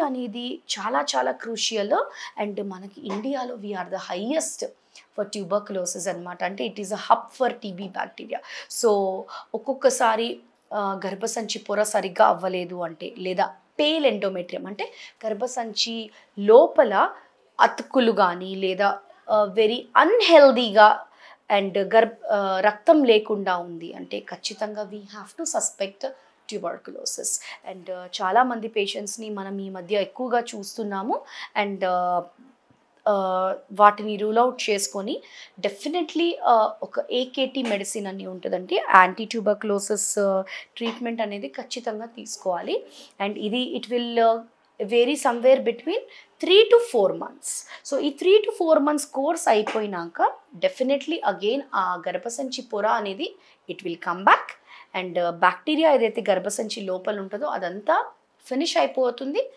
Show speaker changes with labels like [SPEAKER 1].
[SPEAKER 1] అనేది చాలా చాలా క్రూషియల్. అండ్ మనకి ఇండియాలో we are the highest for tuberculosis అనమాట. అంటే it is a hub for TB bacteria. So ఒక్కొక్కసారి గర్భసంచి పొర సరిగ్గా అవ్వలేదు అంటే, లేదా పేల్ ఎండోమెట్రియం అంటే గర్భసంచి లోపల అతుకులు కానీ, లేదా వెరీ అన్హెల్దీగా అండ్ రక్తం లేకుండా ఉంది అంటే ఖచ్చితంగా we have to suspect tuberculosis. And చాలామంది పేషెంట్స్ని మనం ఈ మధ్య ఎక్కువగా చూస్తున్నాము. అండ్ వాటిని రూల్ అవుట్ చేసుకొని డెఫినెట్లీ ఒక ఏకేటీ మెడిసిన్ అని ఉంటుందండి, యాంటీ ట్యూబర్క్యులోసిస్ ట్రీట్మెంట్ అనేది ఖచ్చితంగా తీసుకోవాలి. అండ్ ఇది it will vary somewhere between 3 to 4 months. So ఈ 3 to 4 months కోర్స్ అయిపోయినాక డెఫినెట్లీ అగైన్ ఆ గర్భసంచి పొర అనేది it will come back. And bacteria ఏదైతే గర్భసంచి లోపల ఉంటుందో అదంతా ఫినిష్ అయిపోతుంది.